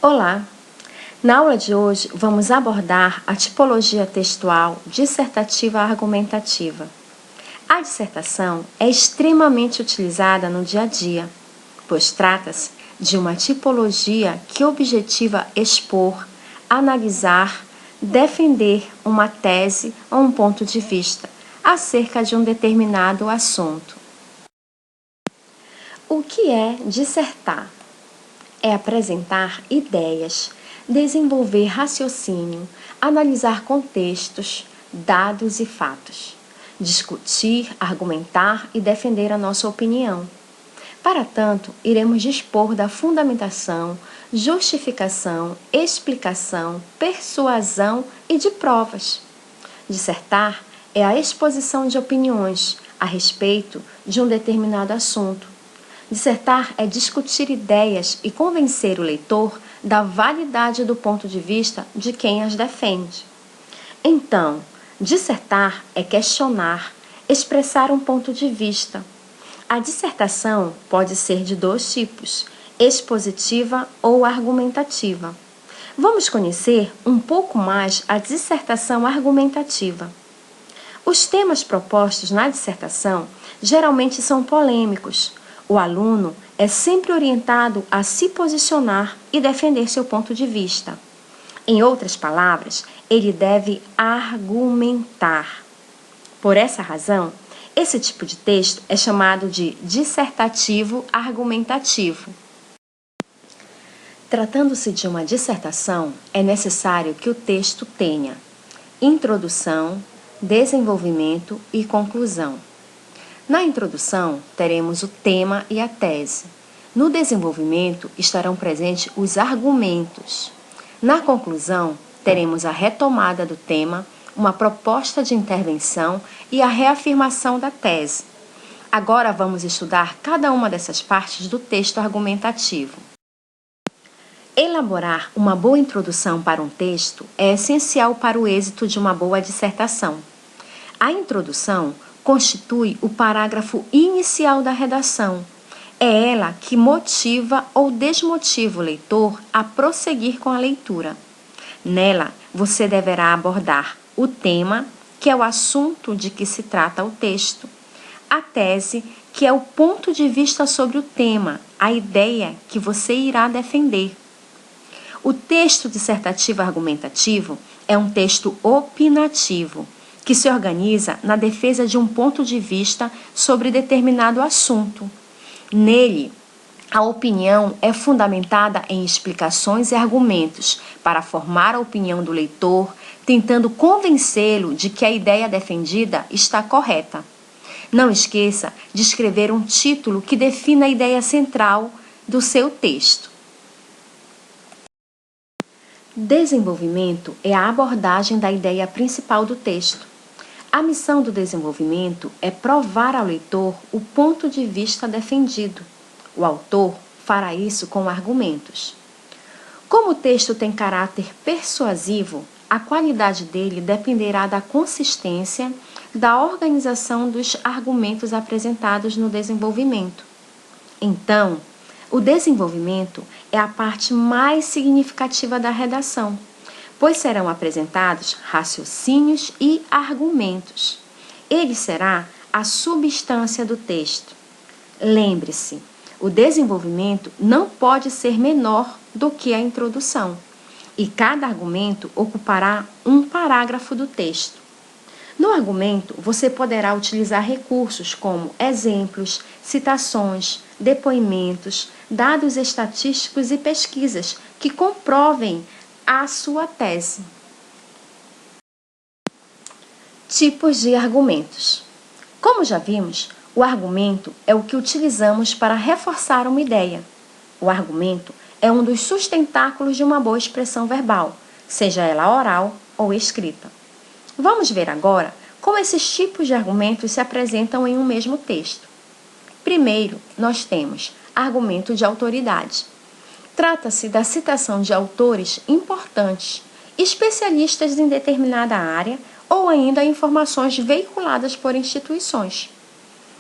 Olá! Na aula de hoje, vamos abordar a tipologia textual dissertativa argumentativa. A dissertação é extremamente utilizada no dia a dia, pois trata-se de uma tipologia que objetiva expor, analisar, defender uma tese ou um ponto de vista acerca de um determinado assunto. O que é dissertar? É apresentar ideias, desenvolver raciocínio, analisar contextos, dados e fatos, discutir, argumentar e defender a nossa opinião. Para tanto, iremos dispor da fundamentação, justificação, explicação, persuasão e de provas. Dissertar é a exposição de opiniões a respeito de um determinado assunto. Dissertar é discutir ideias e convencer o leitor da validade do ponto de vista de quem as defende. Então, dissertar é questionar, expressar um ponto de vista. A dissertação pode ser de dois tipos, expositiva ou argumentativa. Vamos conhecer um pouco mais a dissertação argumentativa. Os temas propostos na dissertação geralmente são polêmicos. O aluno é sempre orientado a se posicionar e defender seu ponto de vista. Em outras palavras, ele deve argumentar. Por essa razão, esse tipo de texto é chamado de dissertativo argumentativo. Tratando-se de uma dissertação, é necessário que o texto tenha introdução, desenvolvimento e conclusão. Na introdução, teremos o tema e a tese. No desenvolvimento, estarão presentes os argumentos. Na conclusão, teremos a retomada do tema, uma proposta de intervenção e a reafirmação da tese. Agora vamos estudar cada uma dessas partes do texto argumentativo. Elaborar uma boa introdução para um texto é essencial para o êxito de uma boa dissertação. A introdução constitui o parágrafo inicial da redação. É ela que motiva ou desmotiva o leitor a prosseguir com a leitura. Nela, você deverá abordar o tema, que é o assunto de que se trata o texto, a tese, que é o ponto de vista sobre o tema, a ideia que você irá defender. O texto dissertativo argumentativo é um texto opinativo, que se organiza na defesa de um ponto de vista sobre determinado assunto. Nele, a opinião é fundamentada em explicações e argumentos para formar a opinião do leitor, tentando convencê-lo de que a ideia defendida está correta. Não esqueça de escrever um título que defina a ideia central do seu texto. Desenvolvimento é a abordagem da ideia principal do texto. A missão do desenvolvimento é provar ao leitor o ponto de vista defendido. O autor fará isso com argumentos. Como o texto tem caráter persuasivo, a qualidade dele dependerá da consistência, da organização dos argumentos apresentados no desenvolvimento. Então, o desenvolvimento é a parte mais significativa da redação, pois serão apresentados raciocínios e argumentos. Ele será a substância do texto. Lembre-se, o desenvolvimento não pode ser menor do que a introdução, e cada argumento ocupará um parágrafo do texto. No argumento, você poderá utilizar recursos como exemplos, citações, depoimentos, dados estatísticos e pesquisas que comprovem a sua tese. Tipos de argumentos. Como já vimos, o argumento é o que utilizamos para reforçar uma ideia. O argumento é um dos sustentáculos de uma boa expressão verbal, seja ela oral ou escrita. Vamos ver agora como esses tipos de argumentos se apresentam em um mesmo texto. Primeiro, nós temos argumento de autoridade. Trata-se da citação de autores importantes, especialistas em determinada área ou ainda informações veiculadas por instituições.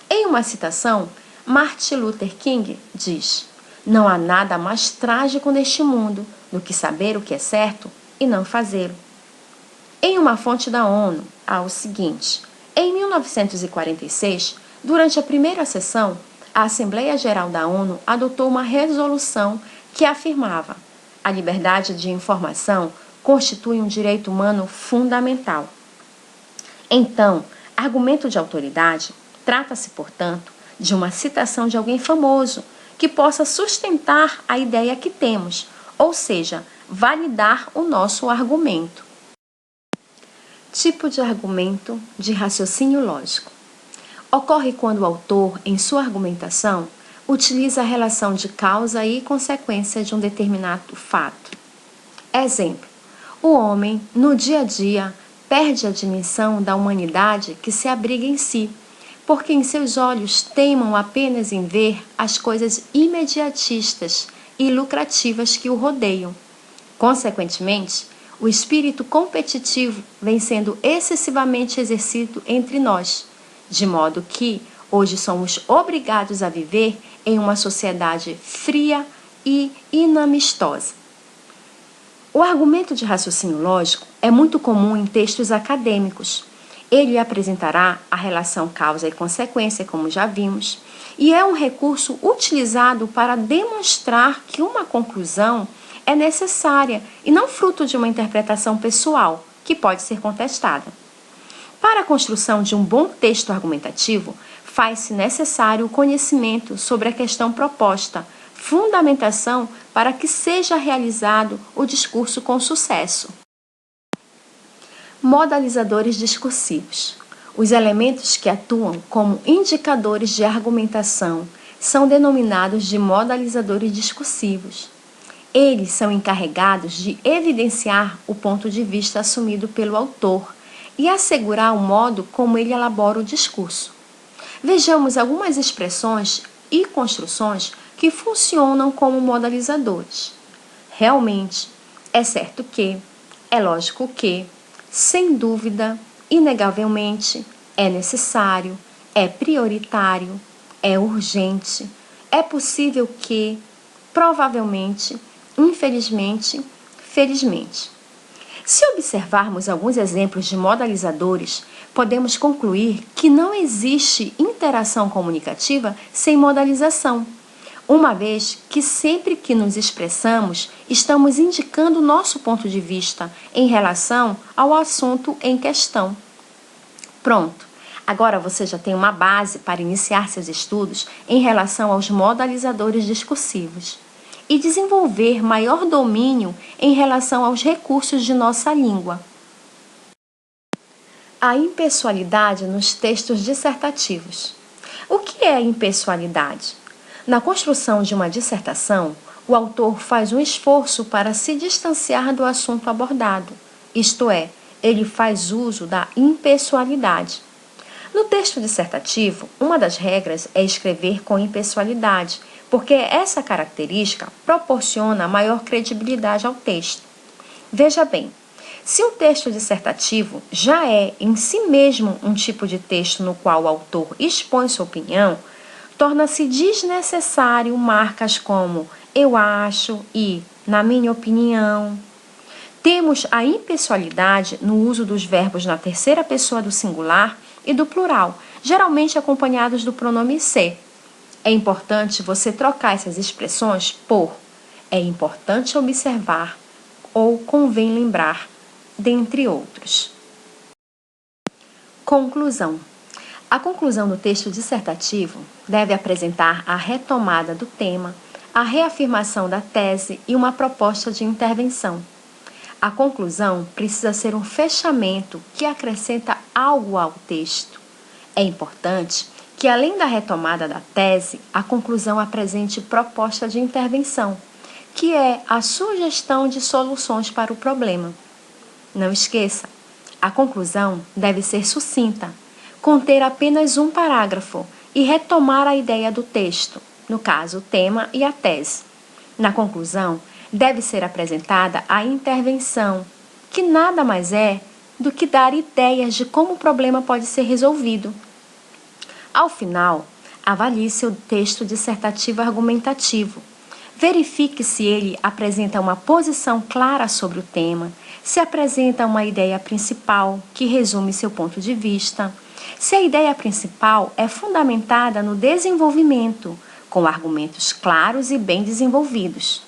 Em uma citação, Martin Luther King diz: Não há nada mais trágico neste mundo do que saber o que é certo e não fazê-lo. Em uma fonte da ONU, há o seguinte: em 1946, durante a primeira sessão, a Assembleia Geral da ONU adotou uma resolução que afirmava: a liberdade de informação constitui um direito humano fundamental. Então, argumento de autoridade trata-se, portanto, de uma citação de alguém famoso que possa sustentar a ideia que temos, ou seja, validar o nosso argumento. Tipo de argumento de raciocínio lógico. Ocorre quando o autor, em sua argumentação, utiliza a relação de causa e consequência de um determinado fato. Exemplo: o homem, no dia a dia, perde a dimensão da humanidade que se abriga em si, porque em seus olhos teimam apenas em ver as coisas imediatistas e lucrativas que o rodeiam. Consequentemente, o espírito competitivo vem sendo excessivamente exercido entre nós, de modo que hoje somos obrigados a viver em uma sociedade fria e inamistosa. O argumento de raciocínio lógico é muito comum em textos acadêmicos. Ele apresentará a relação causa e consequência, como já vimos, e é um recurso utilizado para demonstrar que uma conclusão é necessária e não fruto de uma interpretação pessoal, que pode ser contestada. Para a construção de um bom texto argumentativo, faz-se necessário o conhecimento sobre a questão proposta, fundamentação para que seja realizado o discurso com sucesso. Modalizadores discursivos. Os elementos que atuam como indicadores de argumentação são denominados de modalizadores discursivos. Eles são encarregados de evidenciar o ponto de vista assumido pelo autor e assegurar o modo como ele elabora o discurso. Vejamos algumas expressões e construções que funcionam como modalizadores. Realmente, é certo que, é lógico que, sem dúvida, inegavelmente, é necessário, é prioritário, é urgente, é possível que, provavelmente, infelizmente, felizmente. Se observarmos alguns exemplos de modalizadores, podemos concluir que não existe interação comunicativa sem modalização, uma vez que sempre que nos expressamos, estamos indicando nosso ponto de vista em relação ao assunto em questão. Pronto! Agora você já tem uma base para iniciar seus estudos em relação aos modalizadores discursivos e desenvolver maior domínio em relação aos recursos de nossa língua. A impessoalidade nos textos dissertativos. O que é a impessoalidade? Na construção de uma dissertação, o autor faz um esforço para se distanciar do assunto abordado, isto é, ele faz uso da impessoalidade. No texto dissertativo, uma das regras é escrever com impessoalidade, porque essa característica proporciona maior credibilidade ao texto. Veja bem, se um texto dissertativo já é em si mesmo um tipo de texto no qual o autor expõe sua opinião, torna-se desnecessário marcas como eu acho e na minha opinião. Temos a impessoalidade no uso dos verbos na terceira pessoa do singular e do plural, geralmente acompanhados do pronome se. É importante você trocar essas expressões por é importante observar ou convém lembrar, dentre outros. Conclusão. A conclusão do texto dissertativo deve apresentar a retomada do tema, a reafirmação da tese e uma proposta de intervenção. A conclusão precisa ser um fechamento que acrescenta algo ao texto. É importante que, além da retomada da tese, a conclusão apresente proposta de intervenção, que é a sugestão de soluções para o problema. Não esqueça, a conclusão deve ser sucinta, conter apenas um parágrafo e retomar a ideia do texto, no caso, o tema e a tese. Na conclusão, deve ser apresentada a intervenção, que nada mais é do que dar ideias de como o problema pode ser resolvido. Ao final, avalie seu texto dissertativo argumentativo. Verifique se ele apresenta uma posição clara sobre o tema, se apresenta uma ideia principal que resume seu ponto de vista, se a ideia principal é fundamentada no desenvolvimento, com argumentos claros e bem desenvolvidos,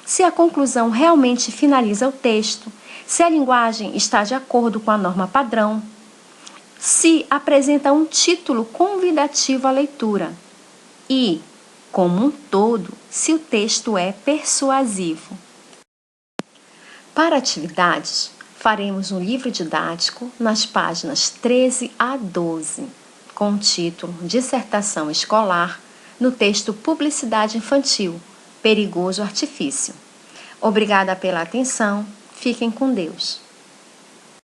se a conclusão realmente finaliza o texto, se a linguagem está de acordo com a norma padrão, se apresenta um título convidativo à leitura e, como um todo, se o texto é persuasivo. Para atividades, faremos um livro didático nas páginas 13 a 12, com o título Dissertação Escolar, no texto Publicidade Infantil, Perigoso Artifício. Obrigada pela atenção, fiquem com Deus.